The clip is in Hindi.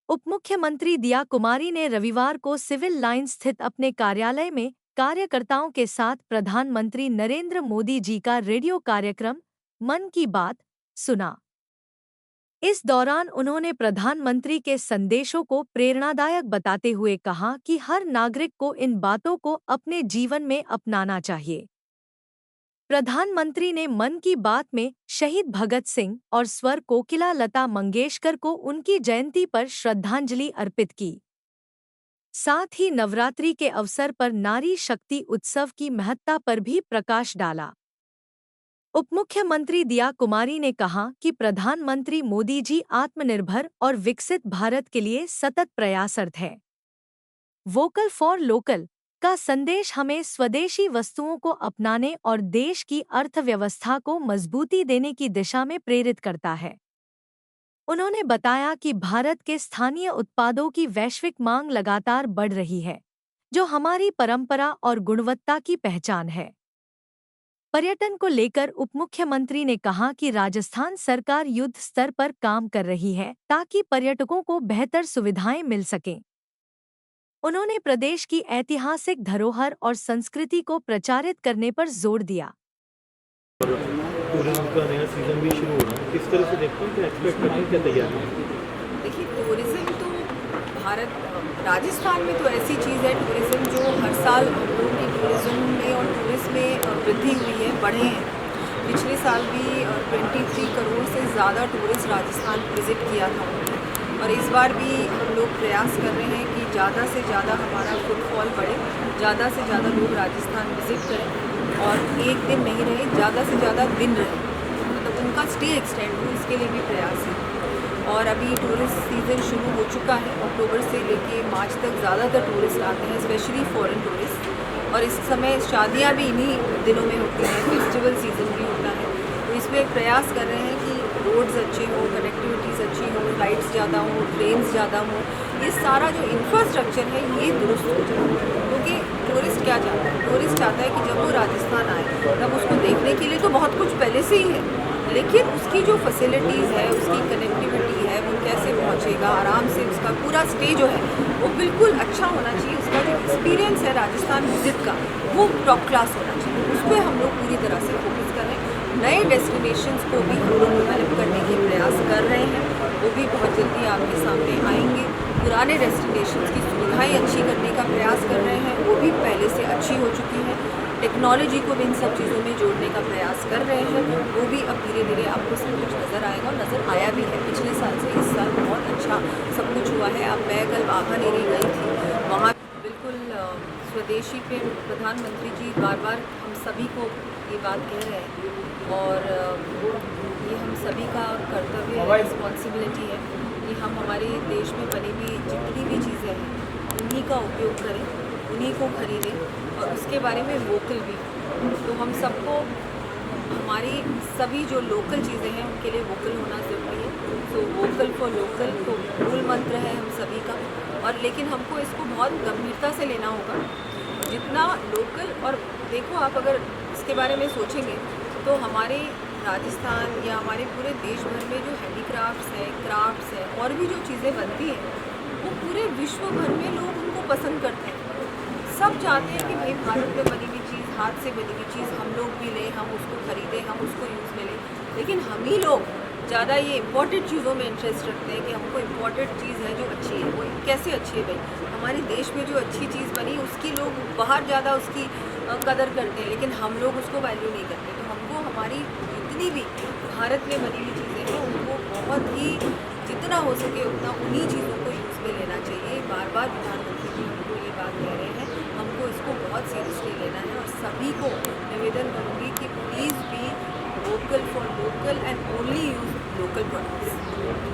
उपमुख्यमंत्री दिया कुमारी ने रविवार को सिविल लाइन स्थित अपने कार्यालय में कार्यकर्ताओं के साथ प्रधानमंत्री नरेंद्र मोदी जी का रेडियो कार्यक्रम मन की बात सुना। इस दौरान उन्होंने प्रधानमंत्री के संदेशों को प्रेरणादायक बताते हुए कहा कि हर नागरिक को इन बातों को अपने जीवन में अपनाना चाहिए। प्रधानमंत्री ने मन की बात में शहीद भगत सिंह और स्वर कोकिला लता मंगेशकर को उनकी जयंती पर श्रद्धांजलि अर्पित की। साथ ही नवरात्रि के अवसर पर नारी शक्ति उत्सव की महत्ता पर भी प्रकाश डाला। उपमुख्यमंत्री दिया कुमारी ने कहा कि प्रधानमंत्री मोदी जी आत्मनिर्भर और विकसित भारत के लिए सतत प्रयासरत हैं। वोकल फॉर लोकल का संदेश हमें स्वदेशी वस्तुओं को अपनाने और देश की अर्थव्यवस्था को मजबूती देने की दिशा में प्रेरित करता है। उन्होंने बताया कि भारत के स्थानीय उत्पादों की वैश्विक मांग लगातार बढ़ रही है, जो हमारी परंपरा और गुणवत्ता की पहचान है। पर्यटन को लेकर उपमुख्यमंत्री ने कहा कि राजस्थान सरकार युद्ध स्तर पर काम कर रही है ताकि पर्यटकों को बेहतर सुविधाएं मिल सकें। उन्होंने प्रदेश की ऐतिहासिक धरोहर और संस्कृति को प्रचारित करने पर जोर दिया। टूरिज्म का नया सीजन भी शुरू हो रहा है, किस तरह से देखते हैं, क्या एक्सपेक्ट करते हैं, क्या तैयारी है? देखिए, टूरिज़्म तो राजस्थान में तो ऐसी चीज़ है टूरिज़्म जो हर साल हम लोगों की टूरिज़्म में और टूरिस्ट में वृद्धि हुई है, बढ़े हैं। पिछले साल भी 23 करोड़ से ज़्यादा टूरिस्ट राजस्थान विज़िट किया था और इस बार भी हम लोग प्रयास कर रहे हैं कि ज़्यादा से ज़्यादा हमारा फुटफॉल बढ़े, ज़्यादा से ज़्यादा लोग राजस्थान विज़िट करें और एक दिन नहीं रहे, ज़्यादा से ज़्यादा दिन रहे, मतलब उनका स्टे एक्सटेंड हो, इसके लिए भी प्रयास है। और अभी टूरिस्ट सीज़न शुरू हो चुका है, अक्टूबर से लेके मार्च तक ज़्यादातर टूरिस्ट आते हैं, स्पेशली फॉरेन टूरिस्ट। और इस समय शादियां भी इन्हीं दिनों में होती हैं, फेस्टिवल सीज़न भी होता है। तो इसमें प्रयास कर रहे हैं कि रोड्स अच्छे हों, कनेक्टिविटीज़ अच्छी हों, फ्लाइट्स ज़्यादा हों, ट्रेन्स ज़्यादा हों, ये सारा जो इंफ्रास्ट्रक्चर है ये दुरुस्त हो जाए। क्योंकि टूरिस्ट क्या चाहता है? टूरिस्ट चाहता है कि जब वो राजस्थान आए तब उसको देखने के लिए तो बहुत कुछ पहले से ही है, लेकिन उसकी जो फैसिलिटीज़ है, उसकी कनेक्टिविटी है, वो कैसे पहुंचेगा आराम से, उसका पूरा स्टे जो है वो बिल्कुल अच्छा होना चाहिए। उसका जो एक्सपीरियंस है राजस्थान विजिट का वो टॉप क्लास होना चाहिए। उस पर हम लोग पूरी तरह से फोकस कर रहे हैं। नए डेस्टिनेशंस को भी हम लोग डेवलप करने के प्रयास कर रहे हैं, वो भी बहुत जल्दी आपके सामने आएंगे। पुराने डेस्टिनेशंस की सुविधाएँ अच्छी करने का प्रयास कर रहे हैं, वो भी पहले से अच्छी हो चुकी हैं। टेक्नोलॉजी को भी इन सब चीज़ों में जोड़ने का प्रयास कर रहे हैं, वो भी अब धीरे धीरे आपको सब कुछ नज़र आएगा और नज़र आया भी है। पिछले साल से इस साल बहुत अच्छा सब कुछ हुआ है। अब मैं कल वाघानेरी गई थी, वहाँ बिल्कुल स्वदेशी पे प्रधानमंत्री जी बार बार हम सभी को ये बात कह रहे हैं और ये हम सभी का कर्तव्य है, रिस्पॉन्सिबिलिटी है कि हम हमारे देश में बनी हुई जितनी भी चीज़ें हैं उन्हीं का उपयोग करें, उन्हीं को खरीदें और उसके बारे में वोकल भी। तो हम सबको हमारी सभी जो लोकल चीज़ें हैं उनके लिए वोकल होना ज़रूरी है। तो वोकल फॉर लोकल तो मूल मंत्र है हम सभी का, और लेकिन हमको इसको बहुत गंभीरता से लेना होगा। जितना लोकल, और देखो आप अगर इसके बारे में सोचेंगे तो हमारे राजस्थान या हमारे पूरे देश भर में जो हैंडीक्राफ्ट्स हैं, क्राफ्ट्स हैं और भी जो चीज़ें बनती हैं वो पूरे विश्व भर में लोग उनको पसंद करते हैं। सब चाहते हैं कि भाई भारत में बनी हुई चीज़, हाथ से बनी हुई चीज़ हम लोग भी लें, हम उसको खरीदें, हम उसको यूज़ में लें। लेकिन हम ही लोग ज़्यादा ये इम्पोर्टेड चीज़ों में इंटरेस्ट रखते हैं कि हमको इम्पोर्टेड चीज़ है जो अच्छी है, वो कैसे अच्छी है भाई? हमारे देश में जो अच्छी चीज़ बनी उसकी लोग बाहर ज़्यादा उसकी कदर करते हैं, लेकिन हम लोग उसको वैल्यू नहीं करते। तो हमको हमारी जितनी भी भारत में बनी हुई चीज़ें हैं उनको बहुत ही जितना हो सके उतना उन्हीं चीज़ों को यूज़ में लेना चाहिए। बार बार प्रधानमंत्री जी हमको ये बात कह रहे हैं, हमको इसको बहुत सीरियसली लेना है और सभी को निवेदन करूँगी कि please be vocal for local and only use local products.